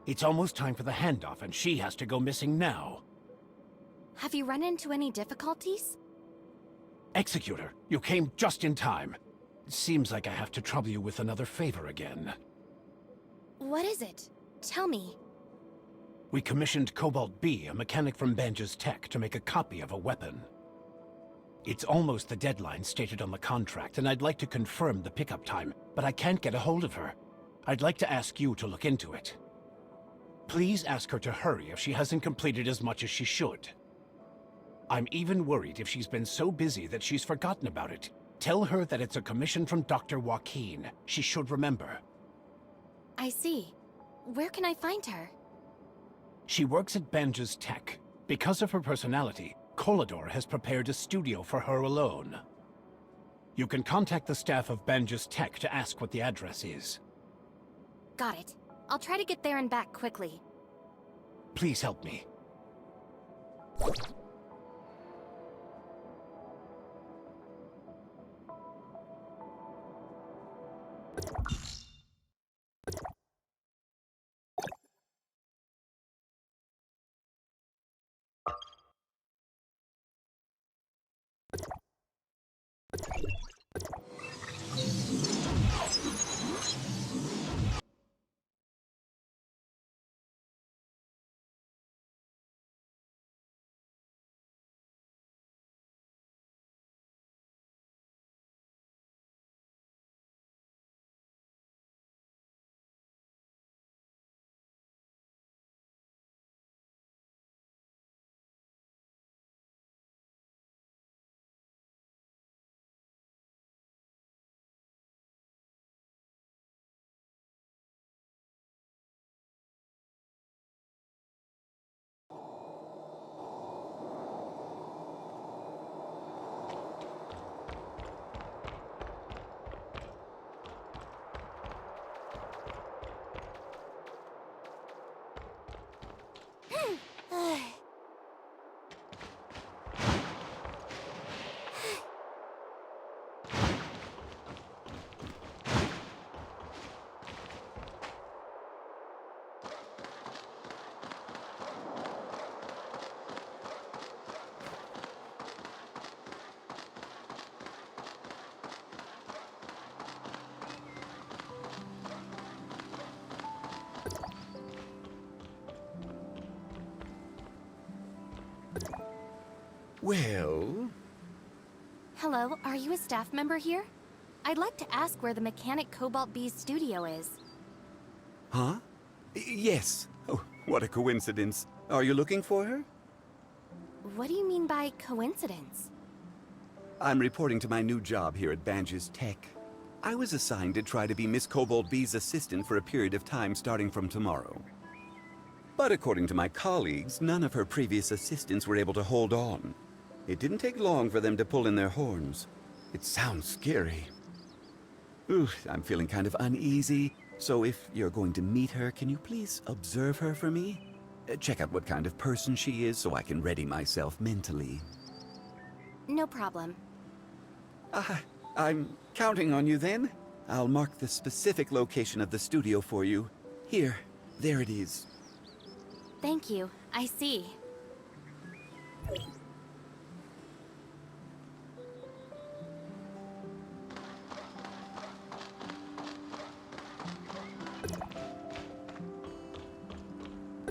It's almost time for the handoff, and she has to go missing now. Have you run into any difficulties? Executor, you came just in time. It seems like I have to trouble you with another favor again. What is it? Tell me. We commissioned Cobalt B, a mechanic from Banja's Tech, to make a copy of a weapon. It's almost the deadline stated on the contract, and I'd like to confirm the pickup time, but I can't get a hold of her. I'd like to ask you to look into it. Please ask her to hurry if she hasn't completed as much as she should. I'm even worried if she's been so busy that she's forgotten about it. Tell her that it's a commission from Dr. Joaquin. She should remember. I see. Where can I find her? She works at Banja's Tech. Because of her personality, Kolador has prepared a studio for her alone. You can contact the staff of Banja's Tech to ask what the address is. Got it. I'll try to get there and back quickly. Please help me. Well... Hello, are you a staff member here? I'd like to ask where the mechanic Cobalt B's studio is. Huh? Yes. Oh, what a coincidence. Are you looking for her? What do you mean by coincidence? I'm reporting to my new job here at Banja's Tech. I was assigned to try to be Miss Cobalt B's assistant for a period of time starting from tomorrow. But according to my colleagues, none of her previous assistants were able to hold on. It didn't take long for them to pull in their horns. It sounds scary. Ooh, I'm feeling kind of uneasy, so if you're going to meet her, can you please observe her for me? Check out what kind of person she is so I can ready myself mentally. No problem. I'm counting on you then. I'll mark the specific location of the studio for you. Here, there it is. Thank you. I see.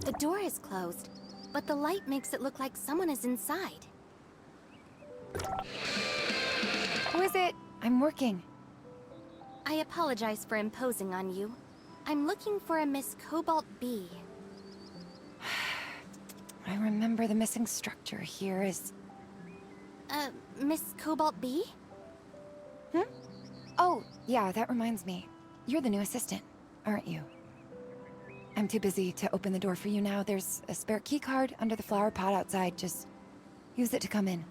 The door is closed, but the light makes it look like someone is inside. Who is it? I'm working. I apologize for imposing on you. I'm looking for a Miss Cobalt B. I remember the missing structure here is... Miss Cobalt B? Oh, yeah, that reminds me. You're the new assistant, aren't you? I'm too busy to open the door for you now. There's a spare key card under the flower pot outside. Just use it to come in.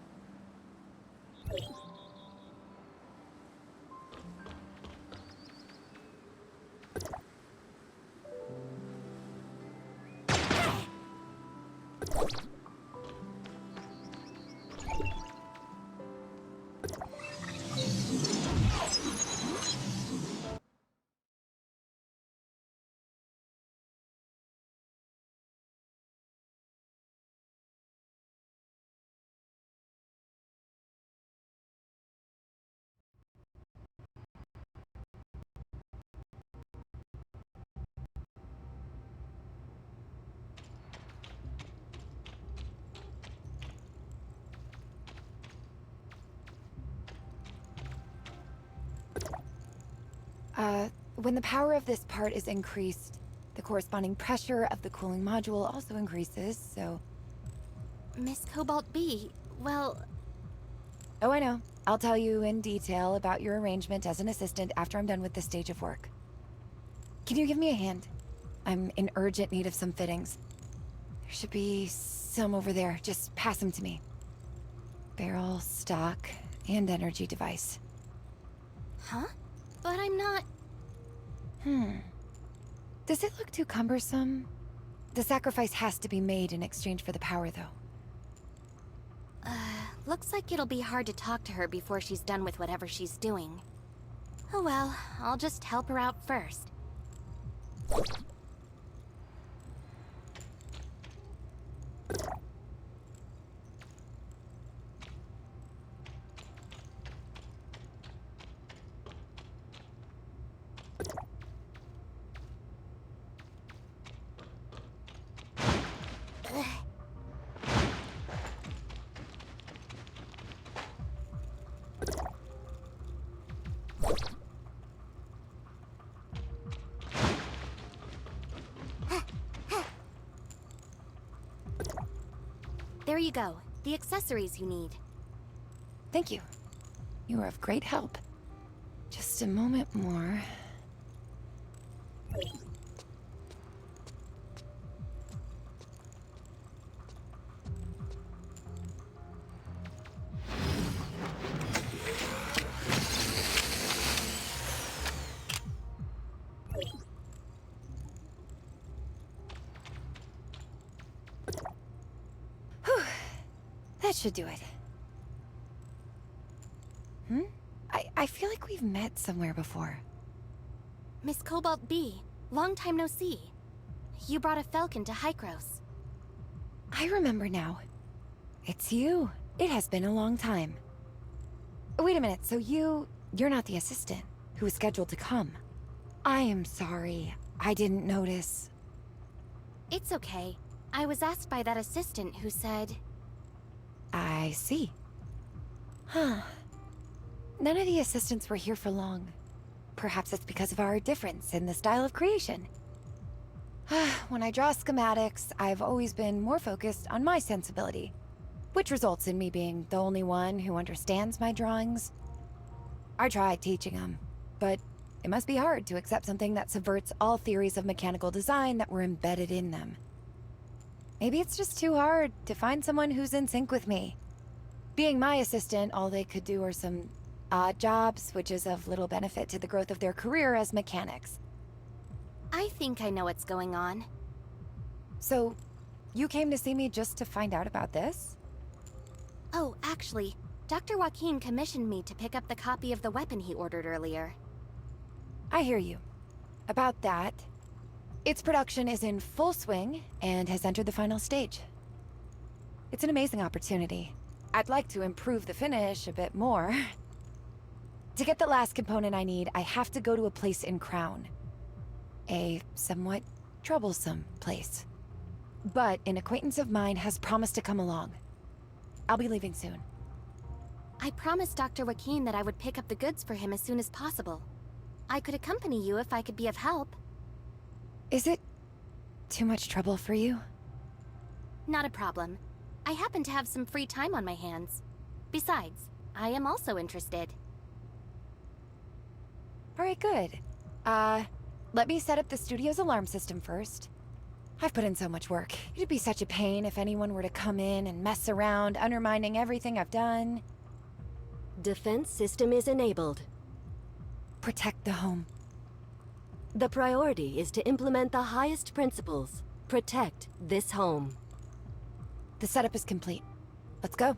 When the power of this part is increased, the corresponding pressure of the cooling module also increases, so... Miss Cobalt B, well... Oh, I know. I'll tell you in detail about your arrangement as an assistant after I'm done with this stage of work. Can you give me a hand? I'm in urgent need of some fittings. There should be some over there. Just pass them to me. Barrel, stock, and energy device. Huh? But I'm not... Does it look too cumbersome? The sacrifice has to be made in exchange for the power, though. Looks like it'll be hard to talk to her before she's done with whatever she's doing. Oh well, I'll just help her out first. There you go. The accessories you need. Thank you. You are of great help. Just a moment more. Whew. That should do it. I feel like we've met somewhere before. Miss Cobalt B, long time no see. You brought a falcon to Hykros. I remember now. It's you. It has been a long time. Wait a minute, so you're not the assistant who was scheduled to come. I am sorry. I didn't notice. It's okay. I was asked by that assistant who said... I see. Huh. None of the assistants were here for long. Perhaps it's because of our difference in the style of creation. When I draw schematics, I've always been more focused on my sensibility, which results in me being the only one who understands my drawings. I tried teaching them, but it must be hard to accept something that subverts all theories of mechanical design that were embedded in them. Maybe it's just too hard to find someone who's in sync with me. Being my assistant, all they could do are some odd jobs, which is of little benefit to the growth of their career as mechanics. I think I know what's going on. So, you came to see me just to find out about this? Oh, actually, Dr. Joaquin commissioned me to pick up the copy of the weapon he ordered earlier. I hear you. About that, its production is in full swing and has entered the final stage. It's an amazing opportunity. I'd like to improve the finish a bit more. To get the last component I need, I have to go to a place in Crown. A somewhat troublesome place. But an acquaintance of mine has promised to come along. I'll be leaving soon. I promised Dr. Joaquin that I would pick up the goods for him as soon as possible. I could accompany you if I could be of help. Is it too much trouble for you? Not a problem. I happen to have some free time on my hands. Besides, I am also interested. Alright, good. Let me set up the studio's alarm system first. I've put in so much work. It'd be such a pain if anyone were to come in and mess around, undermining everything I've done. Defense system is enabled. Protect the home. The priority is to implement the highest principles. Protect this home. The setup is complete. Let's go.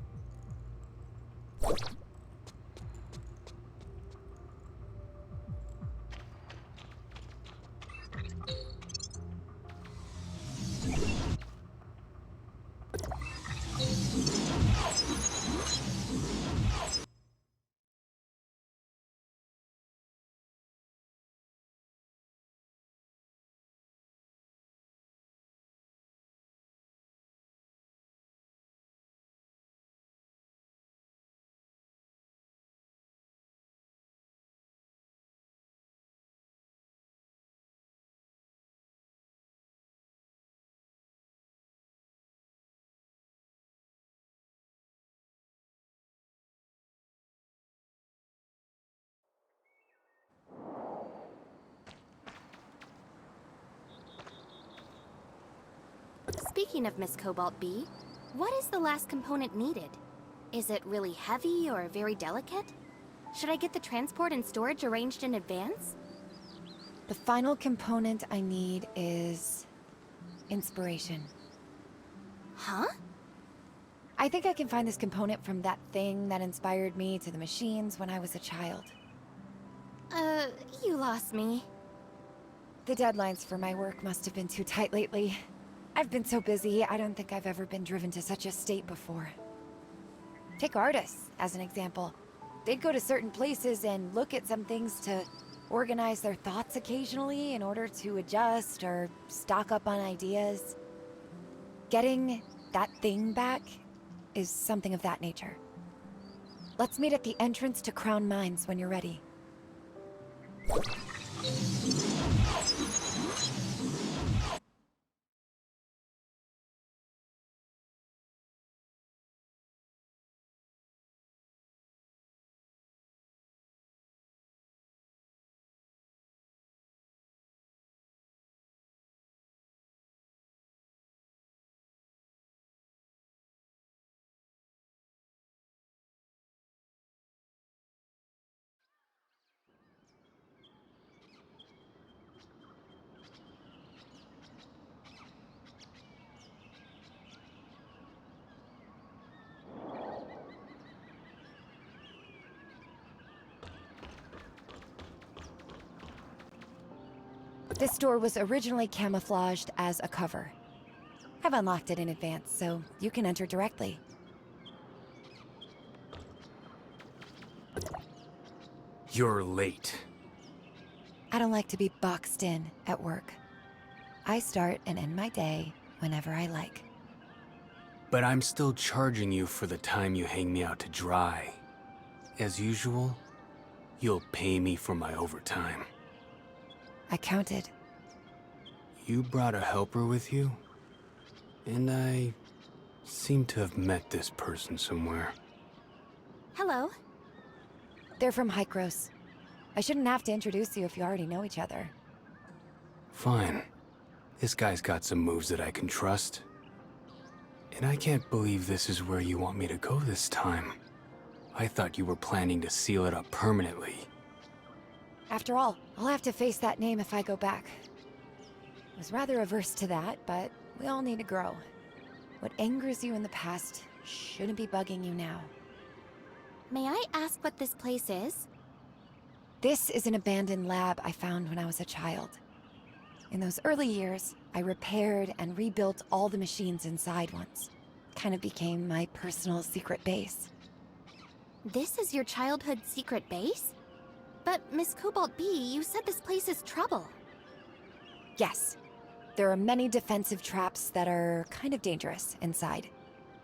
Speaking of Miss Cobalt B, what is the last component needed? Is it really heavy or very delicate? Should I get the transport and storage arranged in advance? The final component I need is inspiration. Huh? I think I can find this component from that thing that inspired me to the machines when I was a child. You lost me. The deadlines for my work must have been too tight lately. I've been so busy, I don't think I've ever been driven to such a state before. Take artists, as an example. They'd go to certain places and look at some things to organize their thoughts occasionally in order to adjust or stock up on ideas. Getting that thing back is something of that nature. Let's meet at the entrance to Crown Mines when you're ready. This door was originally camouflaged as a cover. I've unlocked it in advance, so you can enter directly. You're late. I don't like to be boxed in at work. I start and end my day whenever I like. But I'm still charging you for the time you hang me out to dry. As usual, you'll pay me for my overtime. I counted. You brought a helper with you? And I seem to have met this person somewhere. Hello. They're from Hykros. I shouldn't have to introduce you if you already know each other. Fine. This guy's got some moves that I can trust. And I can't believe this is where you want me to go this time. I thought you were planning to seal it up permanently. After all, I'll have to face that name if I go back. I was rather averse to that, but we all need to grow. What angers you in the past shouldn't be bugging you now. May I ask what this place is? This is an abandoned lab I found when I was a child. In those early years, I repaired and rebuilt all the machines inside once. Kind of became my personal secret base. This is your childhood secret base? But Miss Cobalt B, you said this place is trouble. Yes. There are many defensive traps that are kind of dangerous inside.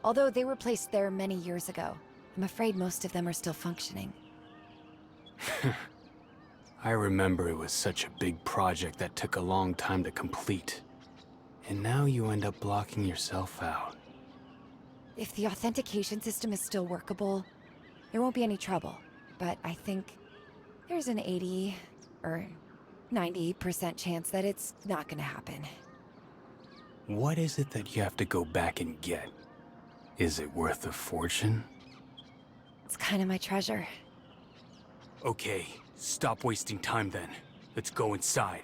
Although they were placed there many years ago, I'm afraid most of them are still functioning. I remember it was such a big project that took a long time to complete. And now you end up blocking yourself out. If the authentication system is still workable, there won't be any trouble. But I think there's an 80 or 90% chance that it's not gonna happen. What is it that you have to go back and get? Is it worth a fortune? It's kind of my treasure. Okay, stop wasting time then. Let's go inside.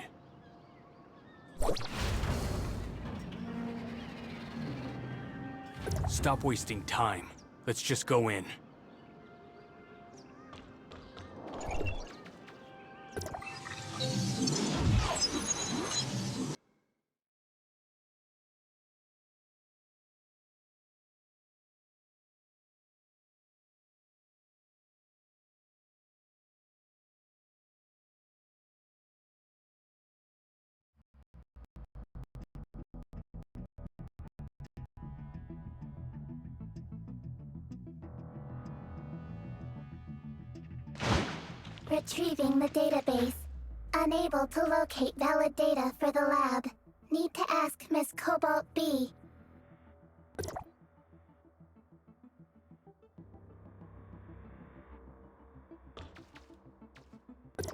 Stop wasting time. Let's just go in. Retrieving the database. Unable to locate valid data for the lab. Need to ask Miss Cobalt B.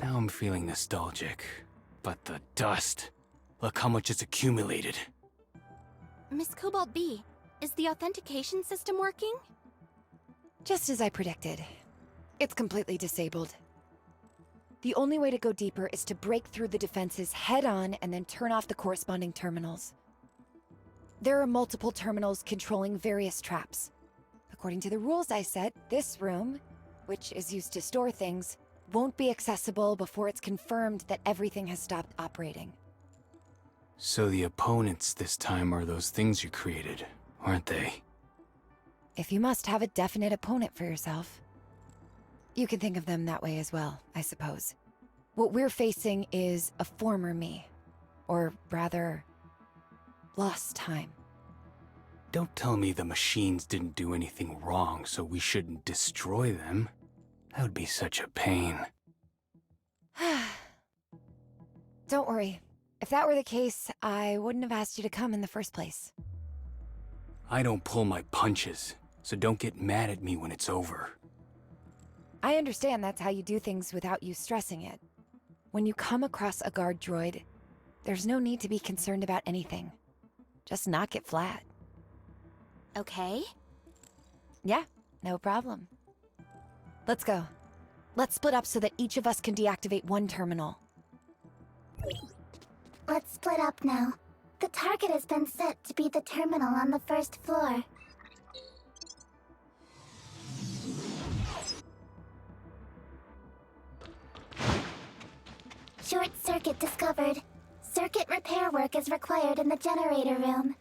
Now I'm feeling nostalgic. But the dust. Look how much it's accumulated. Miss Cobalt B, is the authentication system working? Just as I predicted. It's completely disabled. The only way to go deeper is to break through the defenses head-on and then turn off the corresponding terminals. There are multiple terminals controlling various traps. According to the rules I set, this room, which is used to store things, won't be accessible before it's confirmed that everything has stopped operating. So the opponents this time are those things you created, aren't they? If you must have a definite opponent for yourself. You can think of them that way as well, I suppose. What we're facing is a former me. Or rather, lost time. Don't tell me the machines didn't do anything wrong, so we shouldn't destroy them. That would be such a pain. Don't worry. If that were the case, I wouldn't have asked you to come in the first place. I don't pull my punches, so don't get mad at me when it's over. I understand that's how you do things without you stressing it. When you come across a guard droid, there's no need to be concerned about anything. Just knock it flat. Okay. Yeah, no problem. Let's go. Let's split up so that each of us can deactivate one terminal. Let's split up now. The target has been set to be the terminal on the first floor. Short circuit discovered. Circuit repair work is required in the generator room.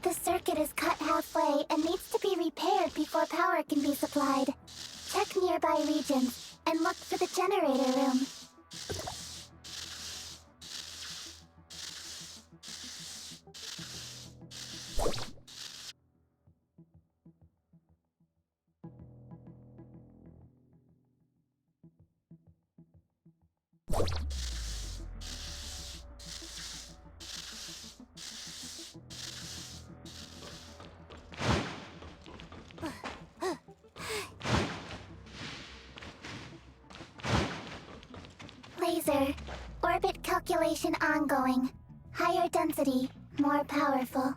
The circuit is cut halfway and needs to be repaired before power can be supplied. Check nearby regions and look for the generator room. Laser. Orbit calculation ongoing. Higher density, more powerful.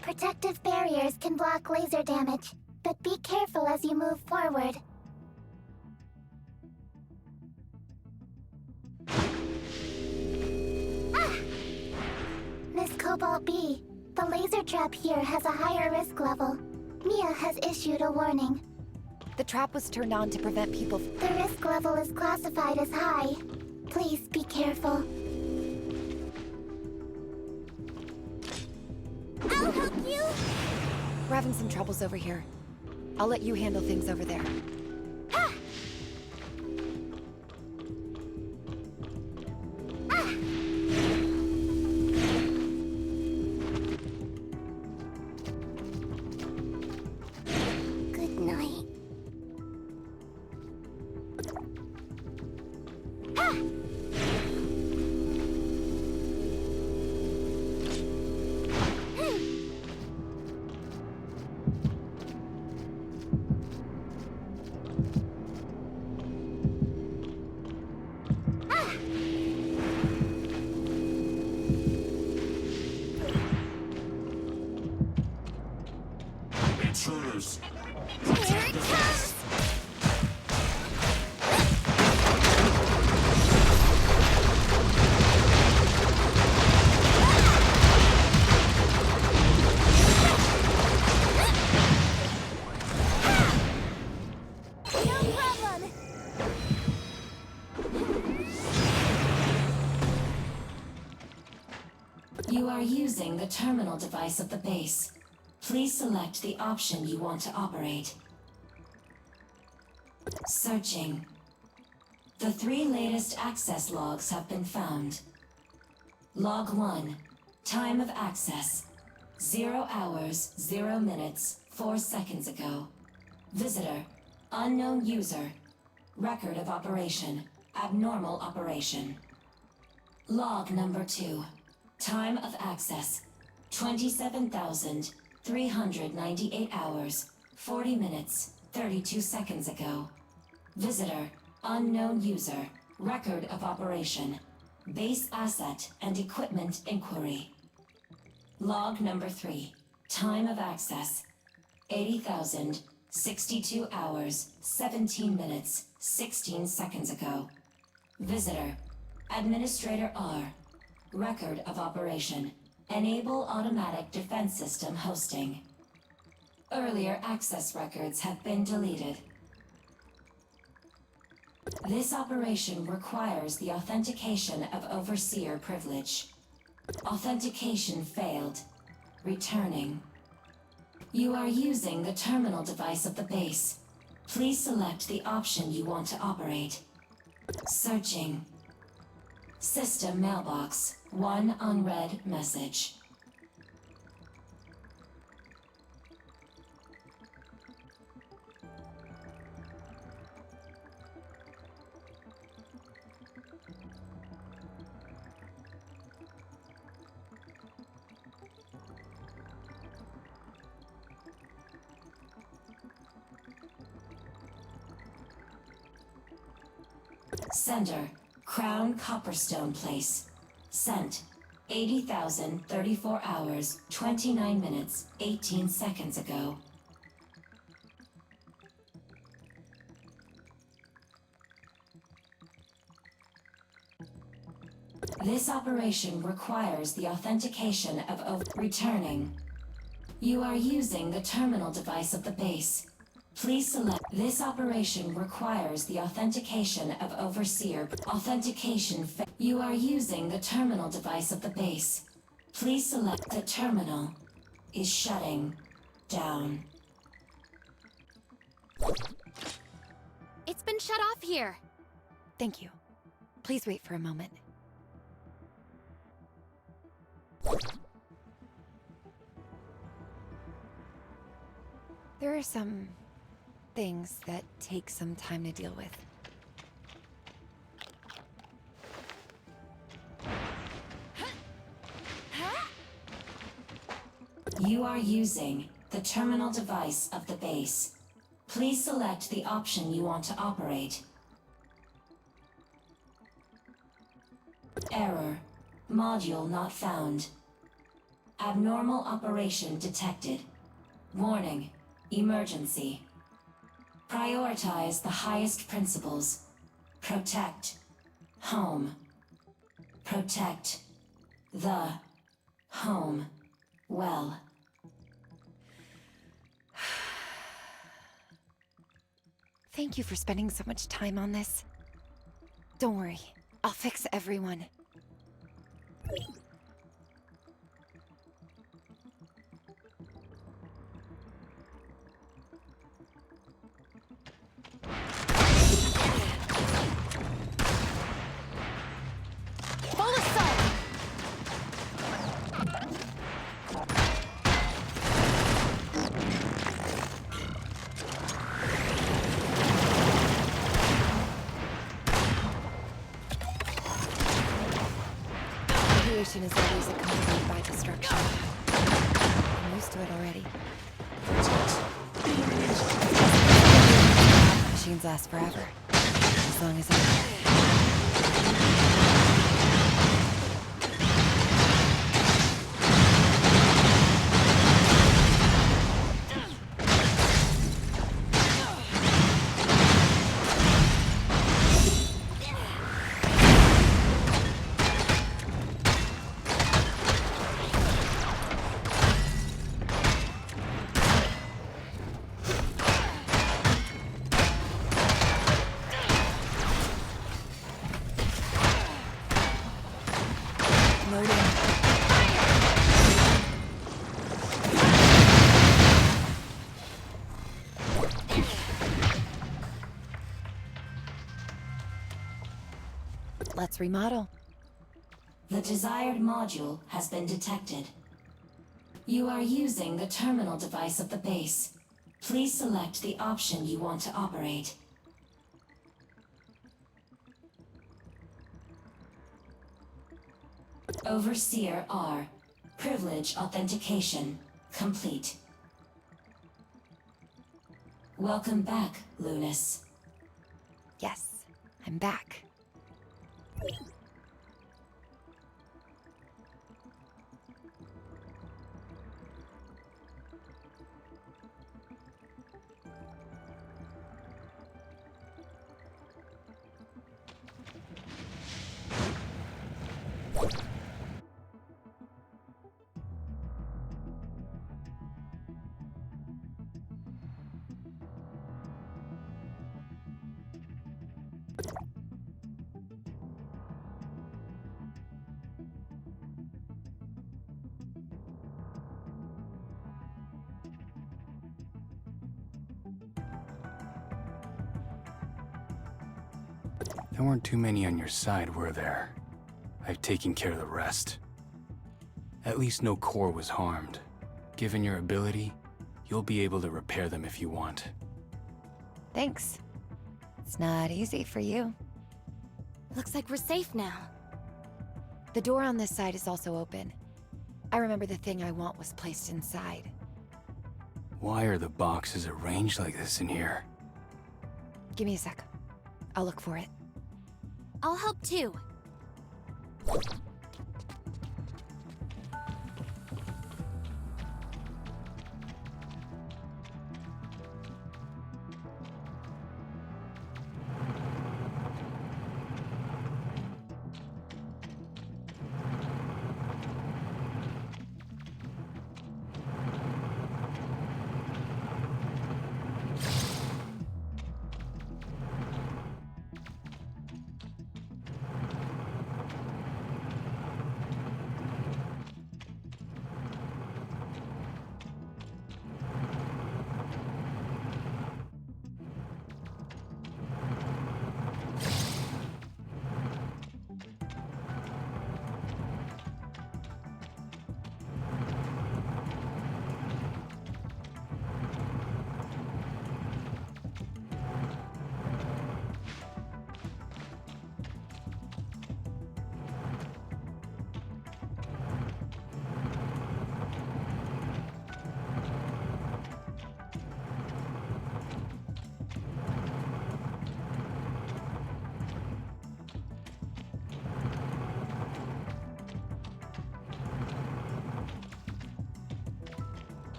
Protective barriers can block laser damage, but be careful as you move forward. Ah! Miss Cobalt B, the laser trap here has a higher risk level. Mia has issued a warning. The trap was turned on to prevent people. The risk level is classified as high. Please be careful. I'll help you! We're having some troubles over here. I'll let you handle things over there. Ah! Ah! Good night. Ah! Intruders! Here it comes! No problem! You are using the terminal device of the base. Please select the option you want to operate. Searching. The 3 latest access logs have been found. Log 1. Time of access. 0 hours, 0 minutes, 4 seconds ago. Visitor. Unknown user. Record of operation. Abnormal operation. Log number 2. Time of access. 27,398 hours, 40 minutes, 32 seconds ago. Visitor, unknown user, record of operation, base asset and equipment inquiry. Log number 3, time of access, 80,062 hours, 17 minutes, 16 seconds ago. Visitor, Administrator R, record of operation, enable automatic defense system hosting. Earlier access records have been deleted. This operation requires the authentication of Overseer privilege. Authentication failed. Returning. You are using the terminal device of the base. Please select the option you want to operate. Searching. System mailbox. 1 unread message. Sender, Crown Copperstone Place. Sent, 80,034 hours, 29 minutes, 18 seconds ago. This operation requires the authentication of returning. You are using the terminal device of the base. Please select. This operation requires the authentication of Overseer. Authentication. You are using the terminal device of the base. Please select. The terminal is shutting down. It's been shut off here. Thank you. Please wait for a moment. There are some things that take some time to deal with. You are using the terminal device of the base. Please select the option you want to operate. Error. Module not found. Abnormal operation detected. Warning. Emergency. Prioritize the highest principles. Protect. Home. Protect. The. Home. Well. Thank you for spending so much time on this. Don't worry, I'll fix everyone. Full assault! Creation is always accompanied by destruction. I'm used to it already. Machines last forever. As long as I... Let's remodel. The desired module has been detected. You are using the terminal device of the base. Please select the option you want to operate. Overseer R. Privilege authentication complete. Welcome back, Lunas. Yes, I'm back. There weren't too many on your side, were there? I've taken care of the rest. At least no core was harmed. Given your ability, you'll be able to repair them if you want. Thanks. It's not easy for you. Looks like we're safe now. The door on this side is also open. I remember the thing I want was placed inside. Why are the boxes arranged like this in here? Give me a sec. I'll look for it. I'll help too.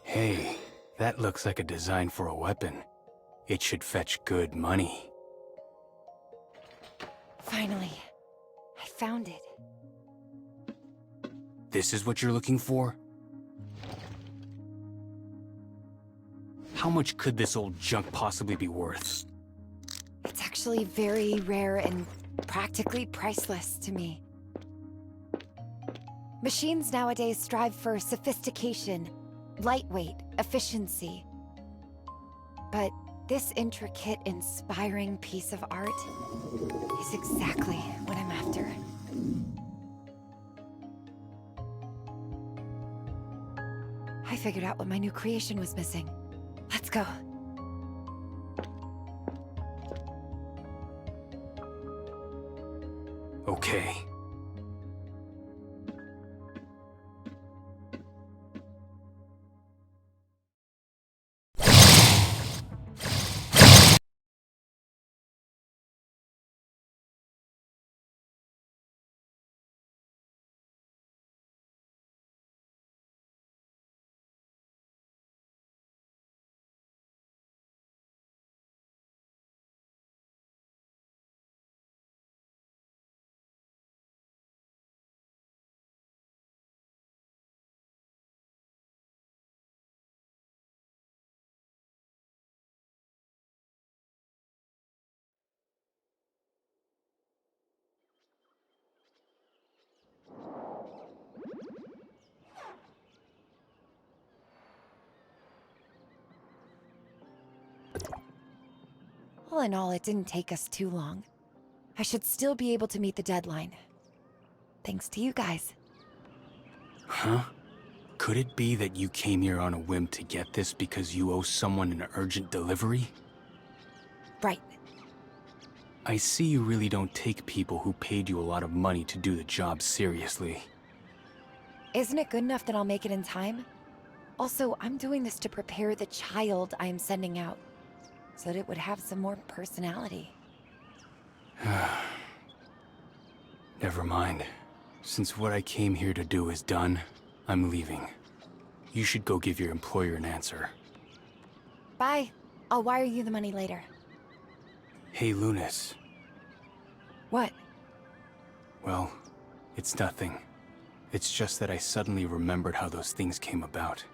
Hey, that looks like a design for a weapon. It should fetch good money. Finally, I found it. This is what you're looking for? How much could this old junk possibly be worth? It's actually very rare and practically priceless to me. Machines nowadays strive for sophistication, lightweight, efficiency. But this intricate, inspiring piece of art is exactly what I'm after. I figured out what my new creation was missing. Let's go. Okay. All in all, it didn't take us too long. I should still be able to meet the deadline. Thanks to you guys. Huh? Could it be that you came here on a whim to get this because you owe someone an urgent delivery? Right. I see you really don't take people who paid you a lot of money to do the job seriously. Isn't it good enough that I'll make it in time? Also, I'm doing this to prepare the child I am sending out, so that it would have some more personality. Never mind. Since what I came here to do is done, I'm leaving. You should go give your employer an answer. Bye. I'll wire you the money later. Hey, Lunas. What? Well, it's nothing. It's just that I suddenly remembered how those things came about.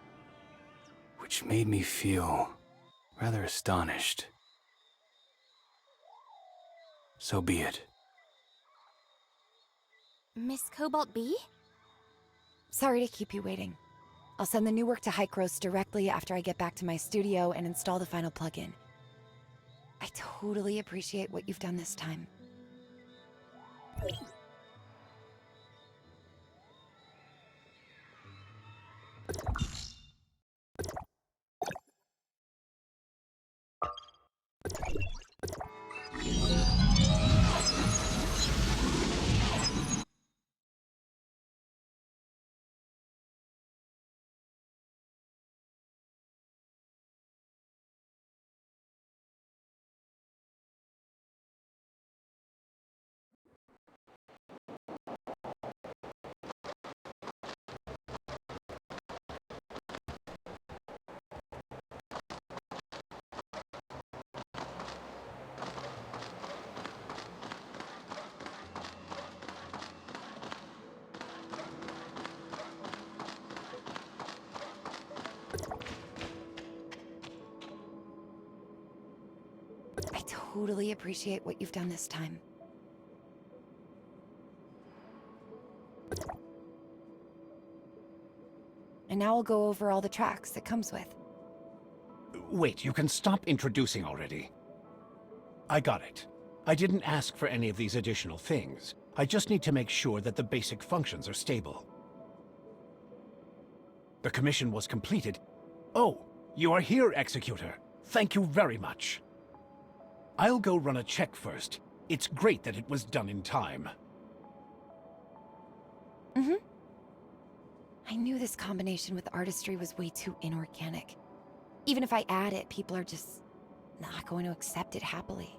Which made me feel rather astonished. So be it. Miss Cobalt B? Sorry to keep you waiting. I'll send the new work to Hykros directly after I get back to my studio and install the final plugin. I totally appreciate what you've done this time. I totally appreciate what you've done this time. And now I'll go over all the tracks it comes with. Wait, you can stop introducing already. I got it. I didn't ask for any of these additional things. I just need to make sure that the basic functions are stable. The commission was completed. Oh, you are here, Executor. Thank you very much. I'll go run a check first. It's great that it was done in time. I knew this combination with artistry was way too inorganic. Even if I add it, people are just not going to accept it happily.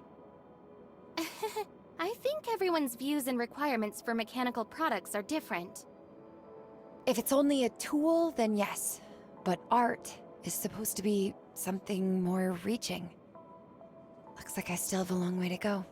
I think everyone's views and requirements for mechanical products are different. If it's only a tool, then yes. But art is supposed to be something more reaching. Looks like I still have a long way to go.